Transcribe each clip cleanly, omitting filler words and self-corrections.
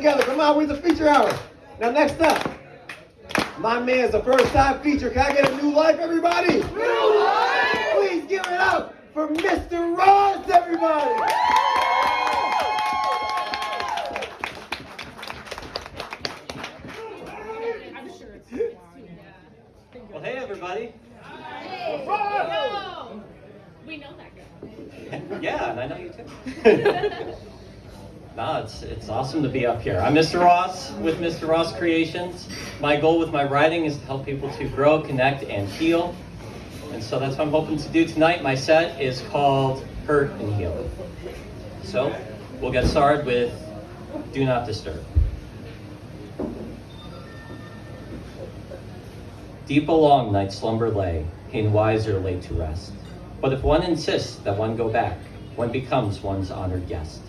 together. Come on, we're the feature hour. Now next up, my man's the first time feature. Can I get a new life, everybody? New life! Please give it up for Mr. Ross, everybody! Well, hey, everybody. Hey. No. We know that guy. Yeah, and I know you too. No, it's awesome to be up here. I'm Mr. Ross with Mr. Ross Creations. My goal with my writing is to help people to grow, connect, and heal. And so that's what I'm hoping to do tonight. My set is called Hurt and Heal. So we'll get started with Do Not Disturb. Deep a long night slumber lay, pain wiser laid to rest. But if one insists that one go back, one becomes one's honored guest.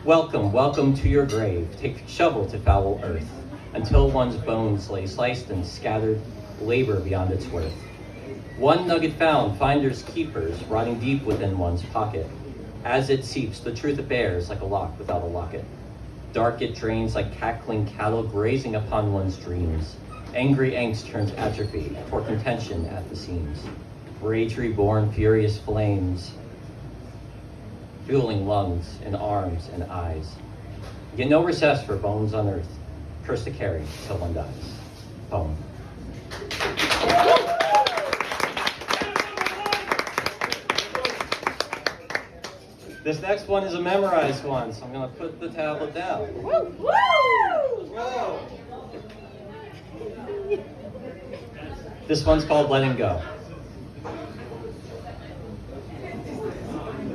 Welcome, welcome to your grave, take shovel to foul earth, until one's bones lay sliced and scattered, labor beyond its worth. One nugget found, finders keepers, rotting deep within one's pocket. As it seeps, the truth it bears like a lock without a locket. Dark it drains like cackling cattle grazing upon one's dreams. Angry angst turns atrophy, for contention at the seams. Rage reborn, furious flames, fueling lungs and arms and eyes. Yet no recess for bones on earth, curse to carry till one dies. Poem. This next one is a memorized one, so I'm going to put the tablet down. Woo! Woo! This one's called Letting Go.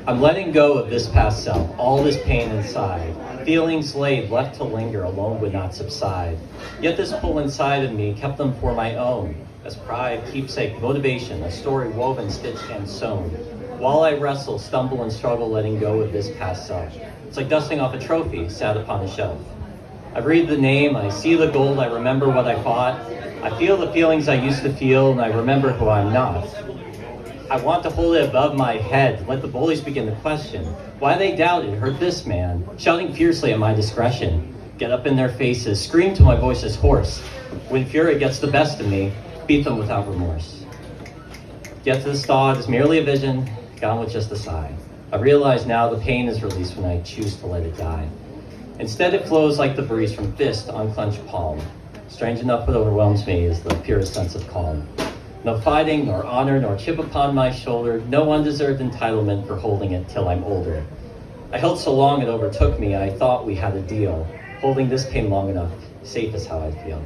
I'm letting go of this past self, all this pain inside. Feelings laid, left to linger, alone would not subside. Yet this pull inside of me kept them for my own, as pride, keepsake, motivation, a story woven, stitched, and sewn. While I wrestle, stumble, and struggle letting go of this past self. It's like dusting off a trophy sat upon a shelf. I read the name, I see the gold, I remember what I fought. I feel the feelings I used to feel, and I remember who I'm not. I want to hold it above my head, let the bullies begin to question why they doubted, hurt this man, shouting fiercely at my discretion. Get up in their faces, scream till my voice is hoarse. When fury gets the best of me, beat them without remorse. Yet to this thought is merely a vision, gone with just a sigh. I realize now the pain is released when I choose to let it die. Instead it flows like the breeze from fist to unclenched palm. Strange enough, what overwhelms me is the purest sense of calm. No fighting, nor honor, nor chip upon my shoulder, no undeserved entitlement for holding it till I'm older. I held so long it overtook me, I thought we had a deal. Holding this pain long enough, safe is how I feel.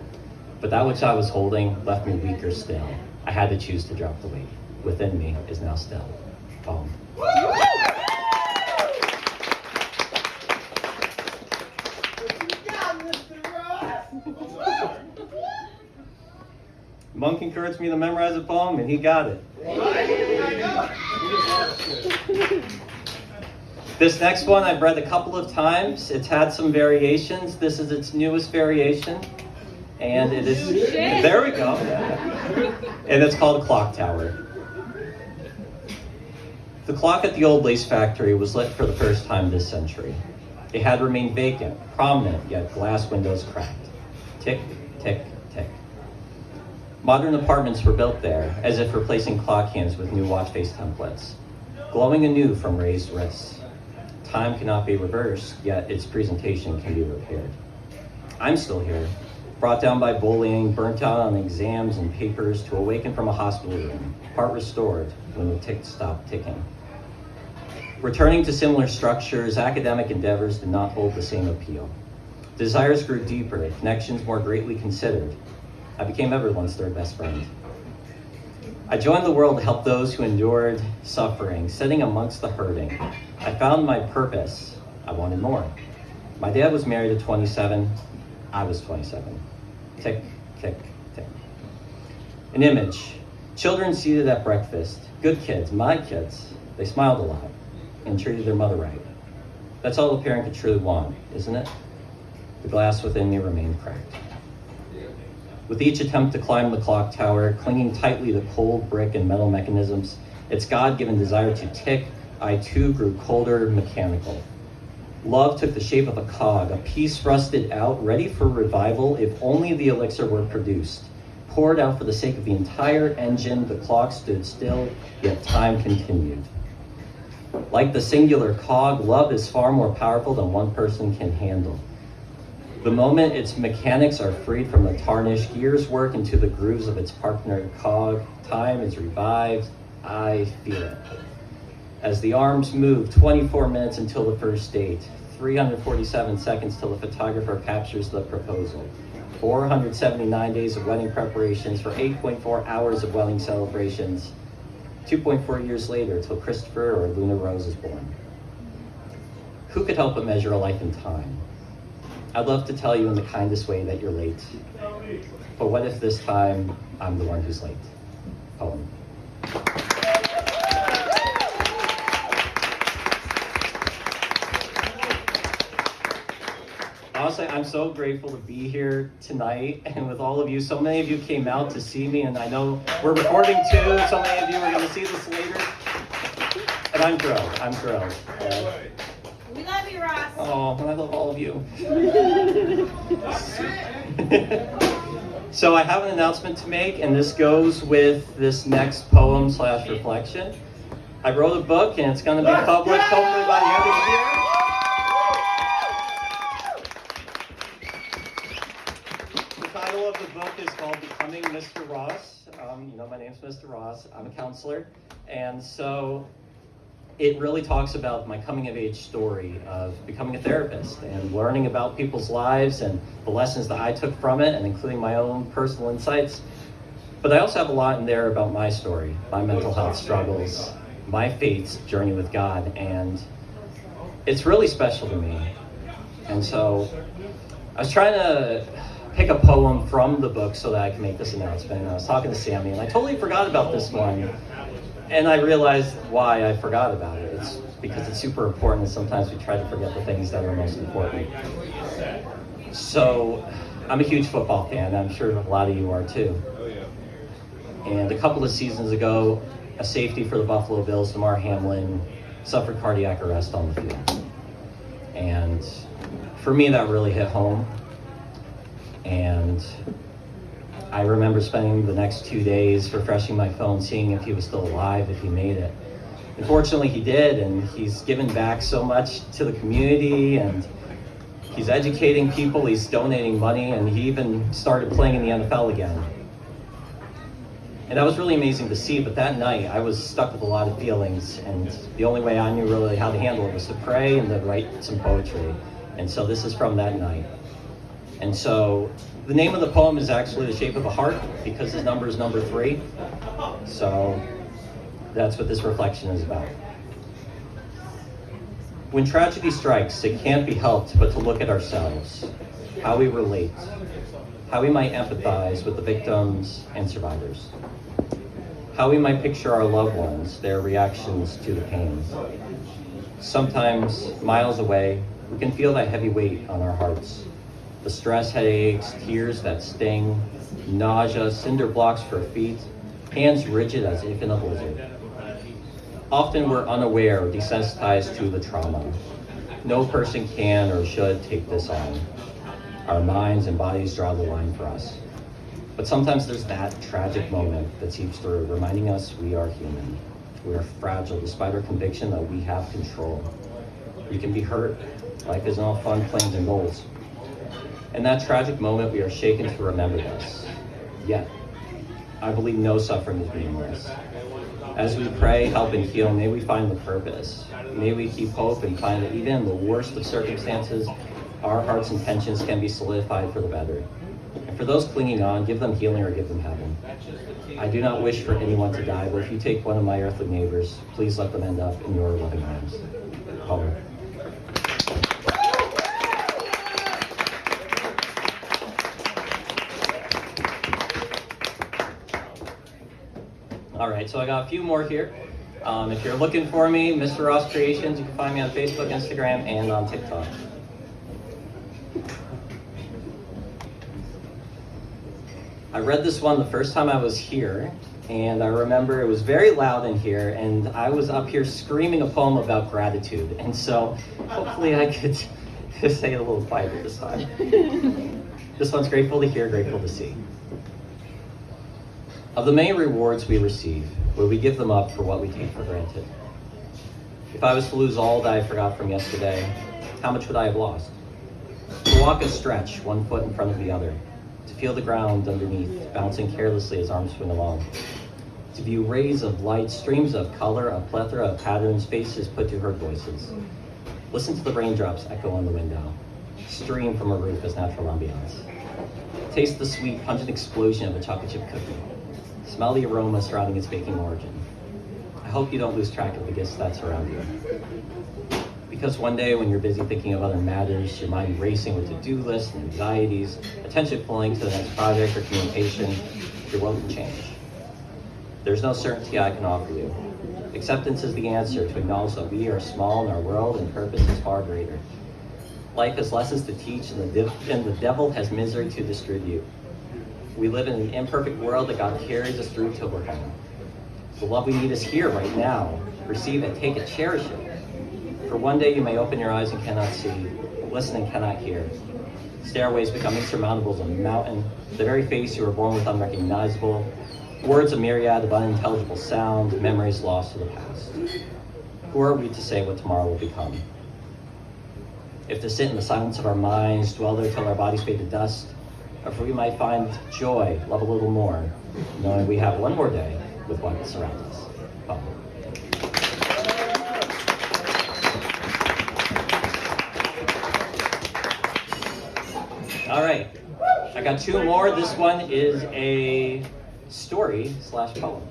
But that which I was holding left me weaker still. I had to choose to drop the weight. Within me is now still. Poem. Monk encouraged me to memorize a poem, and he got it. This next one I've read a couple of times. It's had some variations. This is its newest variation, and it is, there we go, and it's called Clocktower. The clock at the old lace factory was lit for the first time this century. It had remained vacant, prominent, yet glass windows cracked. Tick, tick, tick. Modern apartments were built there, as if replacing clock hands with new watch face templates, glowing anew from raised wrists. Time cannot be reversed, yet its presentation can be repaired. I'm still here, brought down by bullying, burnt out on exams and papers, to awaken from a hospital room, part restored when the tick stopped ticking. Returning to similar structures, academic endeavors did not hold the same appeal. Desires grew deeper, connections more greatly considered. I became everyone's third best friend. I joined the world to help those who endured suffering, sitting amongst the hurting. I found my purpose. I wanted more. My dad was married at 27. I was 27. Tick, tick, tick. An image. Children seated at breakfast. Good kids, my kids. They smiled a lot and treated their mother right. That's all a parent could truly want, isn't it? The glass within me remained cracked. With each attempt to climb the clock tower, clinging tightly to cold brick and metal mechanisms, its God-given desire to tick, I too grew colder, mechanical. Love took the shape of a cog, a piece rusted out, ready for revival if only the elixir were produced. Poured out for the sake of the entire engine, the clock stood still, yet time continued. Like the singular cog, love is far more powerful than one person can handle. The moment its mechanics are freed from the tarnish, gears work into the grooves of its partner cog, time is revived, I feel it. As the arms move, 24 minutes until the first date, 347 seconds till the photographer captures the proposal, 479 days of wedding preparations for 8.4 hours of wedding celebrations, 2.4 years later till Christopher or Luna Rose is born. Who could help but measure a life in time? I'd love to tell you in the kindest way that you're late, but what if this time I'm the one who's late? Poem. Honestly, I'm so grateful to be here tonight and with all of you. So many of you came out to see me, and I know we're recording too. So many of you are going to see this later. And I'm thrilled. We love you, Ross. Oh, and I love all of you. So I have an announcement to make, and this goes with this next poem/reflection. I wrote a book, and it's going to be published hopefully by the end of the year. The title of the book is called Becoming Mr. Ross. My name's Mr. Ross. I'm a counselor. And so it really talks about my coming of age story of becoming a therapist and learning about people's lives and the lessons that I took from it, and including my own personal insights. But I also have a lot in there about my story, my mental health struggles, my faith's journey with God, and it's really special to me. And so I was trying to pick a poem from the book so that I can make this announcement. And I was talking to Sammy, and I totally forgot about this one. And I realized why I forgot about it. It's because it's super important, and sometimes we try to forget the things that are most important. So I'm a huge football fan. I'm sure a lot of you are too. And a couple of seasons ago, a safety for the Buffalo Bills, Damar Hamlin, suffered cardiac arrest on the field. And for me, that really hit home. And I remember spending the next 2 days refreshing my phone, seeing if he was still alive, if he made it. Unfortunately, he did, and he's given back so much to the community, and he's educating people, he's donating money, and he even started playing in the NFL again. And that was really amazing to see, but that night I was stuck with a lot of feelings, and the only way I knew really how to handle it was to pray and to write some poetry. And so this is from that night. And so the name of the poem is actually The Shape of a Heart, because his number is number 3. So that's what this reflection is about. When tragedy strikes, it can't be helped but to look at ourselves, how we relate, how we might empathize with the victims and survivors, how we might picture our loved ones, their reactions to the pain. Sometimes, miles away, we can feel that heavy weight on our hearts. The stress, headaches, tears that sting, nausea, cinder blocks for feet, hands rigid as if in a blizzard. Often we're unaware or desensitized to the trauma. No person can or should take this on. Our minds and bodies draw the line for us. But sometimes there's that tragic moment that seeps through, reminding us we are human. We are fragile despite our conviction that we have control. We can be hurt. Life isn't all fun, flames, and goals. In that tragic moment, we are shaken to remember this. Yet, I believe no suffering is meaningless. As we pray, help, and heal, may we find the purpose. May we keep hope and find that even in the worst of circumstances, our heart's intentions can be solidified for the better. And for those clinging on, give them healing or give them heaven. I do not wish for anyone to die, but if you take one of my earthly neighbors, please let them end up in your loving arms. Amen. All right, so I got a few more here. If you're looking for me, Mr. Ross Creations, you can find me on Facebook, Instagram, and on TikTok. I read this one the first time I was here, And I remember it was very loud in here, and I was up here screaming a poem about gratitude. And so hopefully I could say it a little quieter this time. This one's grateful to hear, grateful to see. Of the many rewards we receive, would we give them up for what we take for granted? If I was to lose all that I forgot from yesterday, how much would I have lost? To walk a stretch, one foot in front of the other, to feel the ground underneath, bouncing carelessly as arms swing along, to view rays of light, streams of color, a plethora of patterns, faces put to heard voices. Listen to the raindrops echo on the window, stream from a roof as natural ambiance. Taste the sweet, pungent explosion of a chocolate chip cookie. Smell the aroma surrounding its baking origin. I hope you don't lose track of the gifts that surround you. Because one day when you're busy thinking of other matters, your mind racing with to-do lists and anxieties, attention pulling to the next project or communication, your world can change. There's no certainty I can offer you. Acceptance is the answer to acknowledge that we are small in our world and purpose is far greater. Life has lessons to teach and the devil has misery to distribute. We live in an imperfect world that God carries us through till we're home. The love we need is here right now. Receive it, take it, cherish it. For one day you may open your eyes and cannot see, listen and cannot hear. Stairways become insurmountable as a mountain. The very face you were born with unrecognizable. Words a myriad of unintelligible sound, memories lost to the past. Who are we to say what tomorrow will become? If to sit in the silence of our minds, dwell there till our bodies fade to dust, or if we might find joy, love a little more, knowing we have one more day with what surrounds us. Poem. All right, I got two more. This one is a story/poem.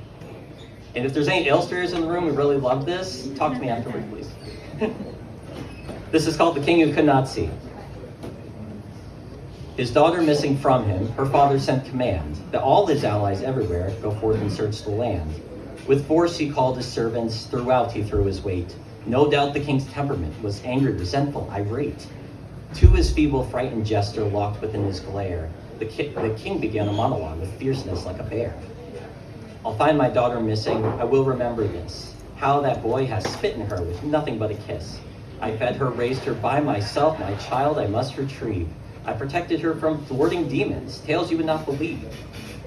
And if there's any illustrators in the room who really love this, talk to me afterward, please. This is called The King Who Could Not See. His daughter missing from him, her father sent command that all his allies everywhere go forth and search the land. With force he called his servants, throughout he threw his weight. No doubt the king's temperament was angry, resentful, irate. To his feeble, frightened jester locked within his glare, the king began a monologue with fierceness like a bear. I'll find my daughter missing, I will remember this. How that boy has smitten her with nothing but a kiss. I fed her, raised her by myself, my child I must retrieve. I protected her from thwarting demons, tales you would not believe.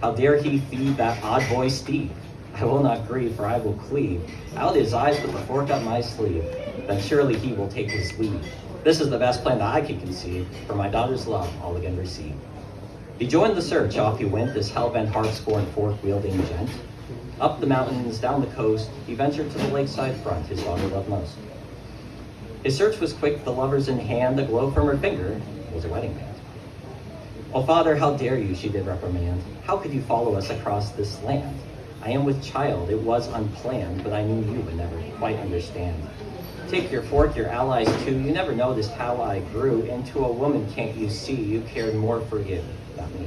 How dare he feed that odd boy Steve? I will not grieve, for I will cleave out his eyes with the fork up my sleeve. Then surely he will take his leave. This is the best plan that I can conceive, for my daughter's love I'll again receive. He joined the search, off he went, this hell-bent, heart-scorned, fork-wielding gent. Up the mountains, down the coast, he ventured to the lakeside front his daughter loved most. His search was quick, the lovers in hand, the glow from her finger was a wedding band. Oh, father, how dare you, she did reprimand. How could you follow us across this land? I am with child, it was unplanned, but I knew you would never quite understand. Take your fork, your allies too, you never noticed how I grew into a woman, can't you see? You cared more for you, not me.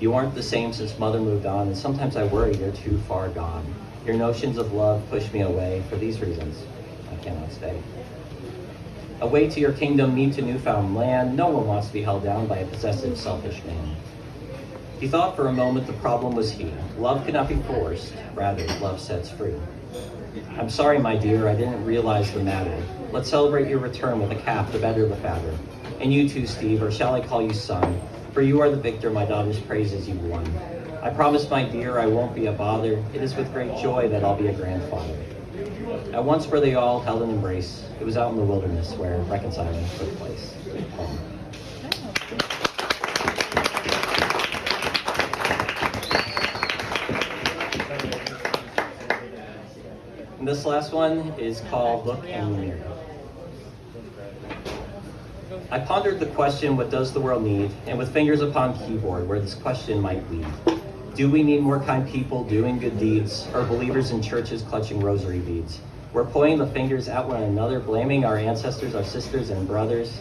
You aren't the same since mother moved on, and sometimes I worry you're too far gone. Your notions of love push me away. For these reasons, I cannot stay. Away to your kingdom, me to newfound land. No one wants to be held down by a possessive, selfish man. He thought for a moment the problem was he. Love cannot be forced, rather, love sets free. I'm sorry, my dear, I didn't realize the matter. Let's celebrate your return with a calf, the better the fatter. And you too, Steve, or shall I call you son? For you are the victor, my daughter's praises you won. I promise, my dear, I won't be a bother. It is with great joy that I'll be a grandfather. At once were they all held in embrace. It was out in the wilderness where reconciling took place. Home. And this last one is called Look in the Mirror. I pondered the question, what does the world need? And with fingers upon keyboard, where this question might lead. Do we need more kind people doing good deeds, or believers in churches clutching rosary beads? We're pointing the fingers at one another, blaming our ancestors, our sisters and brothers.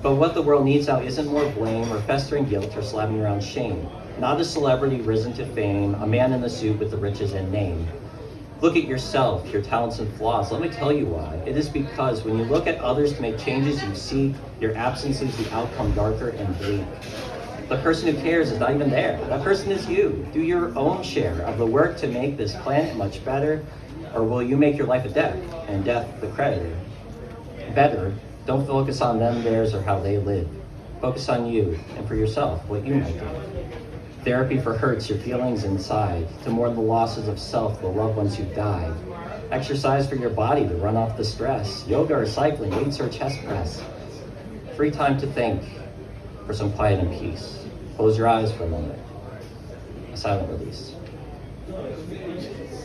But what the world needs now isn't more blame or festering guilt or slapping around shame. Not a celebrity risen to fame, a man in the suit with the riches and name. Look at yourself, your talents and flaws. Let me tell you why. It is because when you look at others to make changes you seek, your absence leaves the outcome darker and bleak. The person who cares is not even there. That person is you. Do your own share of the work to make this planet much better, or will you make your life a debt, and death the creditor? Better, don't focus on them, theirs, or how they live. Focus on you, and for yourself, what you might do. Therapy for hurts, your feelings inside, to mourn the losses of self, the loved ones who died. Exercise for your body to run off the stress. Yoga or cycling, weights or chest press. Free time to think, for some quiet and peace. Close your eyes for a moment. A silent release.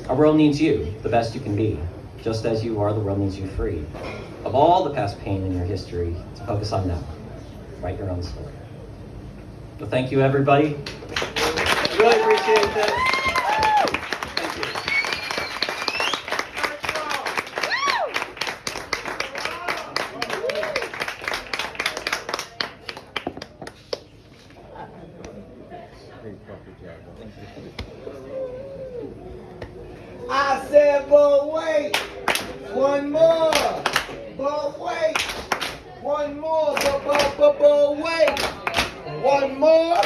Our world needs you, the best you can be. Just as you are, the world needs you free of all the past pain in your history to focus on now. Write your own story. Well, thank you, everybody. Really appreciate this. Thank you. I said, but wait, one more, but wait, one more, but wait, one more,